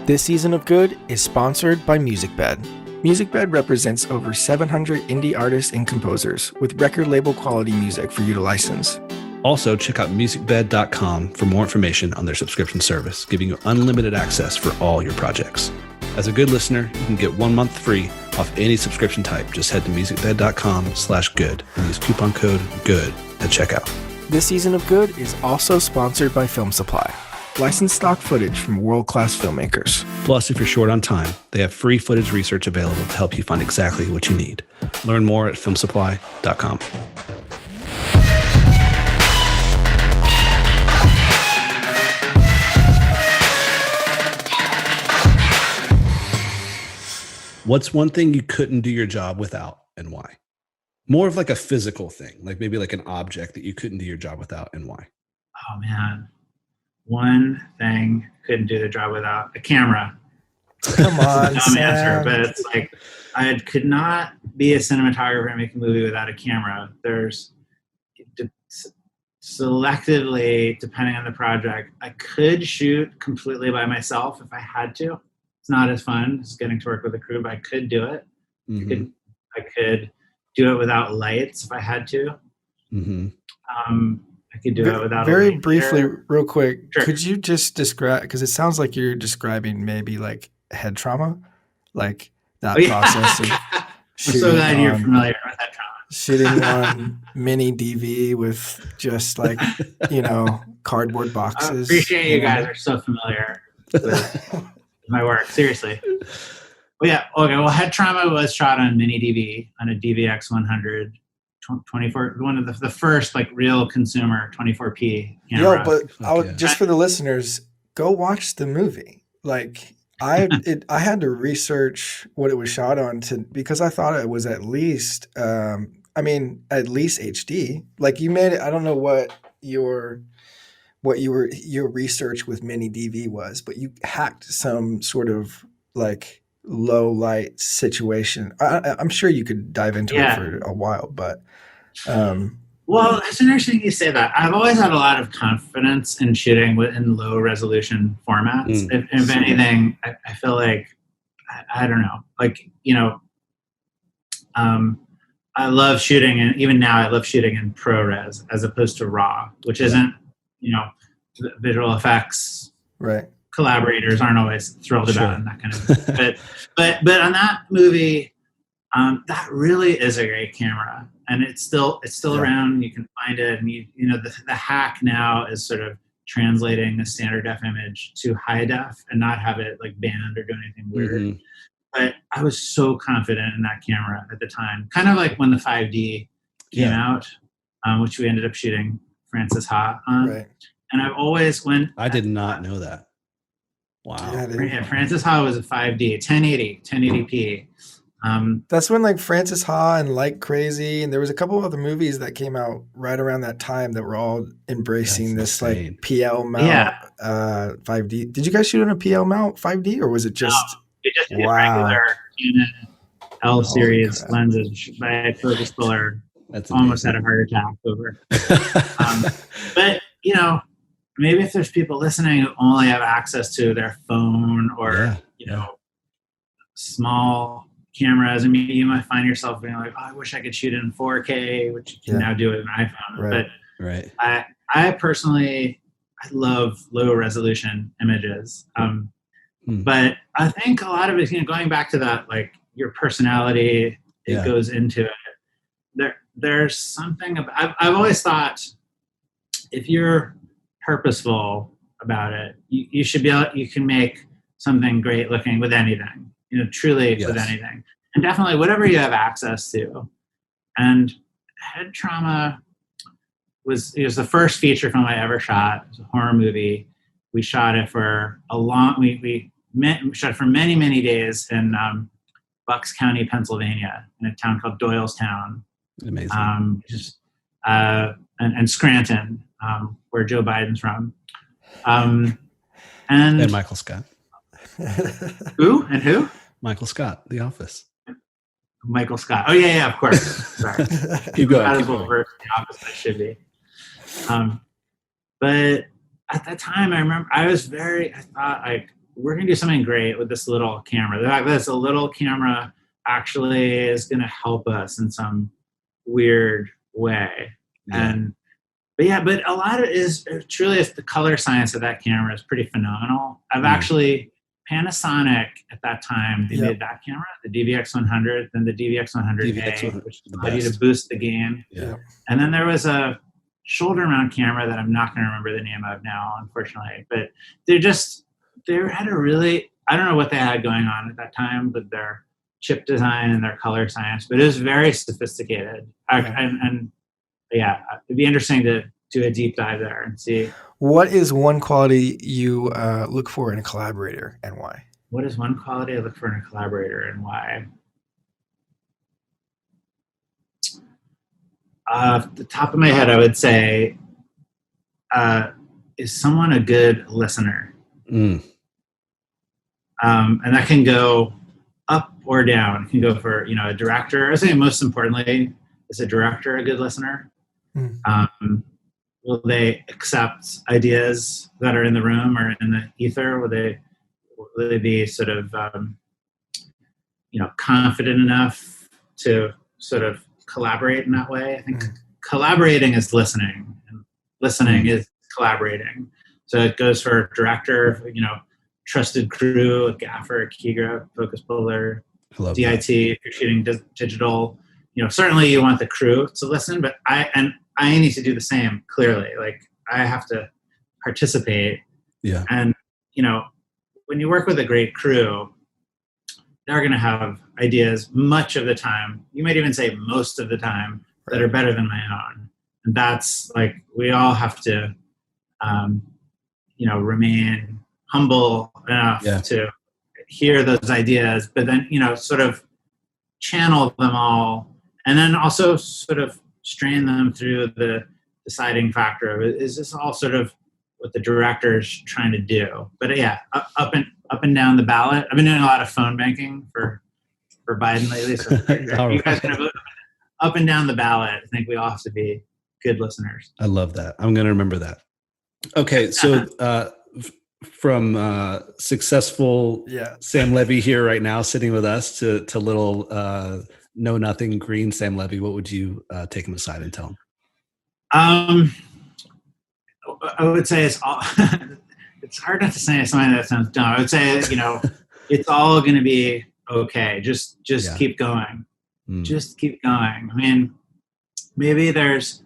This season of Good is sponsored by MusicBed. MusicBed represents over 700 indie artists and composers with record label quality music for you to license. Also, check out musicbed.com for more information on their subscription service, giving you unlimited access for all your projects. As a Good listener, you can get 1 month free off any subscription type. Just head to musicbed.com/good and use coupon code GOOD at checkout. This season of Good is also sponsored by Film Supply. Licensed stock footage from world-class filmmakers. Plus, if you're short on time, they have free footage research available to help you find exactly what you need. Learn more at filmsupply.com. What's one thing you couldn't do your job without and why? More of like a physical thing, like maybe like an object that you couldn't do your job without and why? Oh, man. One thing couldn't do the job without a camera. Come on, Dumb answer, but it's like I could not be a cinematographer and make a movie without a camera. There's selectively, depending on the project, I could shoot completely by myself if I had to. It's not as fun as getting to work with a crew, but I could do it. Mm-hmm. I could do it without lights if I had to. Mm-hmm. I could do it without very briefly, real quick. Sure. Could you just describe, because it sounds like you're describing maybe like head trauma, like that process of I'm shooting so glad you're familiar with that trauma. shooting on mini DV with just like, cardboard boxes. I appreciate you guys are so familiar with my work. Seriously. Well, yeah. Okay. Well, Head Trauma was shot on mini DV on a DVX 100 24, one of the first like real consumer 24p camera. But just for the listeners, go watch the movie. Like I had to research what it was shot on because I thought it was at least HD. Like you made it. I don't know what your research with mini DV was, but you hacked some sort of like low light situation. I'm sure you could dive into it for a while, but well, it's interesting you say that. I've always had a lot of confidence in shooting in low resolution formats. If anything, I feel like I don't know, like I love shooting, and even now I love shooting in ProRes as opposed to RAW, which isn't visual effects. Right. Collaborators aren't always thrilled about and that kind of thing. But on that movie, that really is a great camera, and it's still around. You can find it, and the hack now is sort of translating a standard def image to high def and not have it like banned or do anything weird. Mm-hmm. But I was so confident in that camera at the time, kind of like when the 5D came out, which we ended up shooting Francis Ha on. Right. And I've always I did not know that. Wow. Yeah, Francis Ha was a 5D, 1080p. That's when like Francis Ha and Like Crazy, and there was a couple of other movies that came out right around that time that were all embracing this insane. Like PL mount 5D. Did you guys shoot on a PL mount 5D, or was it just? No, it just regular Canon L series lenses by focus puller. That's almost had a heart attack over. But maybe if there's people listening who only have access to their phone or small cameras, I mean, you might find yourself being like, I wish I could shoot in 4K, which you can now do with an iPhone. But I personally, I love low resolution images. But I think a lot of it, going back to that, like your personality, it goes into it. There's something about, I've always thought if you're purposeful about it, you should be able, you can make something great looking with anything, truly with anything. And definitely whatever you have access to. And Head Trauma was the first feature film I ever shot. It was a horror movie. We shot it for we shot it for many, many days in Bucks County, Pennsylvania, in a town called Doylestown. Amazing. And Scranton, where Joe Biden's from. And Michael Scott. Who? Michael Scott, The Office. Michael Scott. Oh, yeah, of course. Sorry. Keep going. Not as well versed in The Office as I should be. But at that time, I remember I thought like we're going to do something great with this little camera. The fact that it's a little camera actually is going to help us in some weird way. Yeah. But a lot of it is truly the color science of that camera is pretty phenomenal. I've actually, Panasonic at that time, they made that camera, the DVX100, then the DVX100A, which allowed you to boost the gain. Yeah. And then there was a shoulder mount camera that I'm not going to remember the name of now, unfortunately. But they had a really, I don't know what they had going on at that time with their chip design and their color science, but it was very sophisticated. And it'd be interesting to do a deep dive there and see. What is one quality you look for in a collaborator, and why? What is one quality I look for in a collaborator, and why? Off the top of my head, I would say, is someone a good listener? And that can go up or down. It can go for, a director. I think most importantly, is a director a good listener? Will they accept ideas that are in the room or in the ether? Will they be sort of, confident enough to sort of collaborate in that way? I think collaborating is listening, and listening is collaborating. So it goes for director, trusted crew, a gaffer, a key grip, focus puller, DIT. If you're shooting digital, certainly you want the crew to listen, but I need to do the same. Clearly, like I have to participate. Yeah. And when you work with a great crew, they're going to have ideas much of the time. You might even say most of the time that are better than my own. And that's like, we all have to, remain humble enough to hear those ideas, but then, sort of channel them all. And then also sort of strain them through the deciding factor of, is this all sort of what the director's trying to do? But up and down the ballot. I've been doing a lot of phone banking for Biden lately. So you guys can vote up and down the ballot. I think we all have to be good listeners. I love that. I'm going to remember that. Okay. So from successful Sam Levy here right now sitting with us to little know nothing green Sam Levy, what would you take him aside and tell him? I would say it's all. It's hard not to say something that sounds dumb. I would say, it's all going to be okay. Just keep going. Just keep going. I mean, maybe there's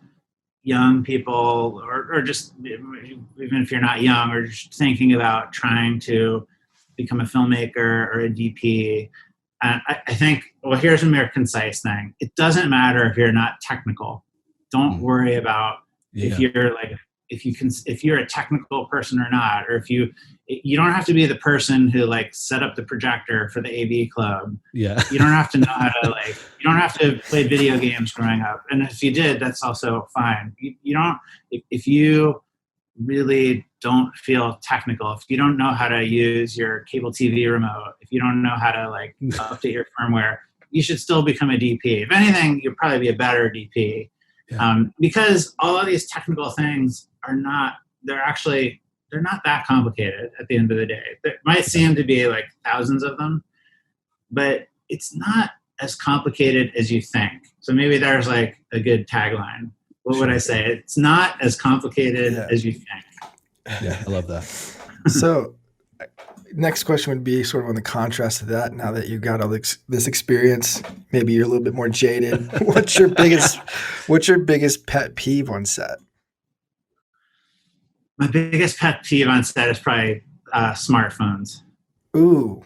young people or just, even if you're not young, or just thinking about trying to become a filmmaker or a DP. And I think, well, here's a more concise thing. It doesn't matter if you're not technical. Don't worry about if you're like, if you're a technical person or not, or if you don't have to be the person who like set up the projector for the AV club. Yeah. You don't have to know how to you don't have to play video games growing up. And if you did, that's also fine. You don't, if you really don't feel technical, if you don't know how to use your cable TV remote, if you don't know how to update your firmware, you should still become a DP. If anything, you'll probably be a better DP. Yeah. Because all of these technical things are not, they're not that complicated at the end of the day. There might seem to be like thousands of them, but it's not as complicated as you think. So maybe there's like a good tagline. What would I say? It's not as complicated as you think. Yeah, I love that. So next question would be sort of on the contrast to that. Now that you've got all this experience, maybe you're a little bit more jaded. What's your biggest pet peeve on set? My biggest pet peeve on set is probably smartphones. Ooh,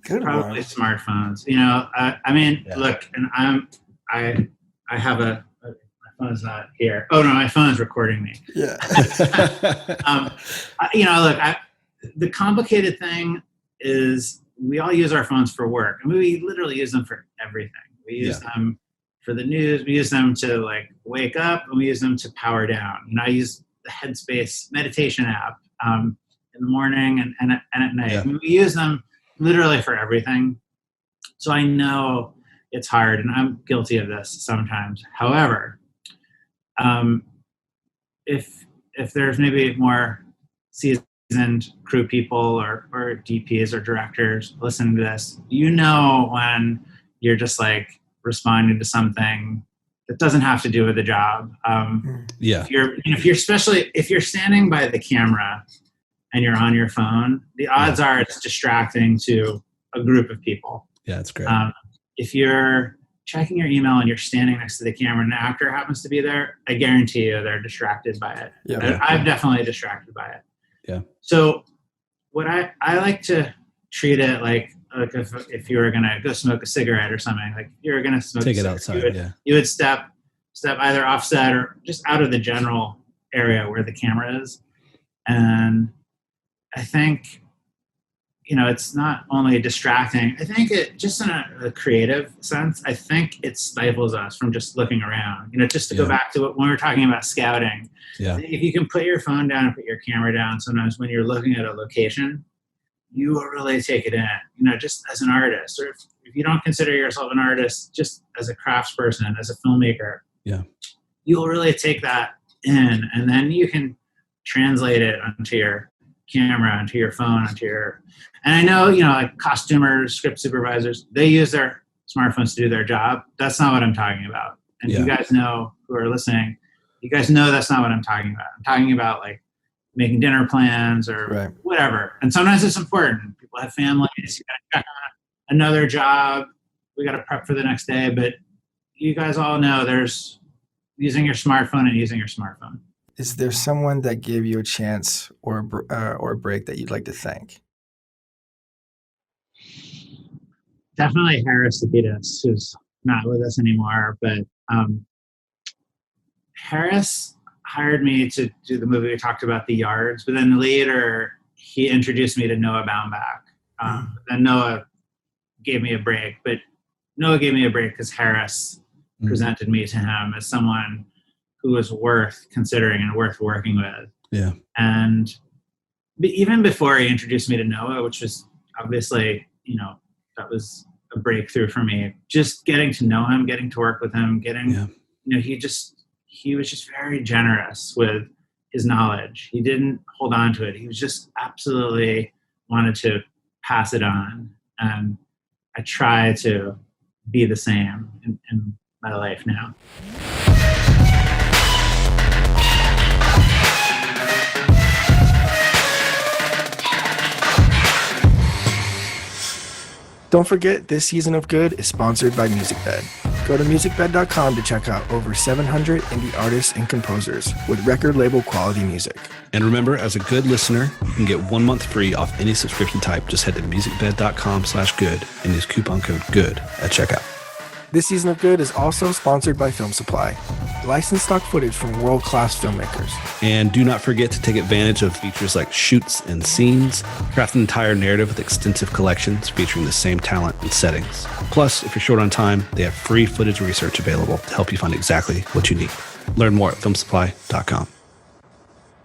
good probably one. Smartphones. Look, and I have my phone's not here. Oh no, my phone's recording me. Yeah. The complicated thing is we all use our phones for work. I mean, we literally use them for everything. We use them for the news. We use them to wake up, and we use them to power down. I use the Headspace meditation app in the morning and at night. Yeah. I mean, we use them literally for everything. So I know it's hard, and I'm guilty of this sometimes. However, if there's maybe more seasoned seasoned crew people or DPs or directors listening to this, you know when you're just like responding to something that doesn't have to do with the job. If you're standing by the camera and you're on your phone, the odds are it's distracting to a group of people. Yeah, that's great. If you're checking your email and you're standing next to the camera and an actor happens to be there, I guarantee you they're distracted by it. Yeah. I'm definitely distracted by it. Yeah. So what I like to treat it like if you were going to go smoke a cigarette or something, like you're going to smoke take it outside. You would step either offset or just out of the general area where the camera is. And I think, it's not only distracting. I think it just in a creative sense, I think it stifles us from just looking around. Just to go back to when we were talking about scouting. Yeah. If you can put your phone down and put your camera down, sometimes when you're looking at a location, you will really take it in. Just as an artist, or if you don't consider yourself an artist, just as a craftsperson, as a filmmaker, you'll really take that in, and then you can translate it onto your camera, onto your phone, and I know, like costumers, script supervisors, they use their smartphones to do their job. That's not what I'm talking about. And you guys know, who are listening, you guys know that's not what I'm talking about. I'm talking about like making dinner plans or whatever. And sometimes it's important. People have families, you got to check on another job. We got to prep for the next day. But you guys all know there's using your smartphone and using your smartphone. Is there someone that gave you a chance or a break that you'd like to thank? Definitely Harris Lapidus, who's not with us anymore. But Harris hired me to do the movie we talked about, The Yards. But then later, he introduced me to Noah Baumbach. Then Noah gave me a break. But Noah gave me a break because Harris presented me to him as someone who was worth considering and worth working with. Yeah. And even before he introduced me to Noah, which was obviously, that was a breakthrough for me, just getting to know him, getting to work with him, he was just very generous with his knowledge. He didn't hold on to it. He was just absolutely wanted to pass it on. And I try to be the same in my life now. Don't forget, this season of Good is sponsored by MusicBed. Go to musicbed.com to check out over 700 indie artists and composers with record label quality music. And remember, as a Good listener, you can get 1 month free off any subscription type. Just head to musicbed.com/good and use coupon code GOOD at checkout. This season of Good is also sponsored by Film Supply, licensed stock footage from world-class filmmakers. And do not forget to take advantage of features like shoots and scenes, craft an entire narrative with extensive collections featuring the same talent and settings. Plus, if you're short on time, they have free footage research available to help you find exactly what you need. Learn more at filmsupply.com.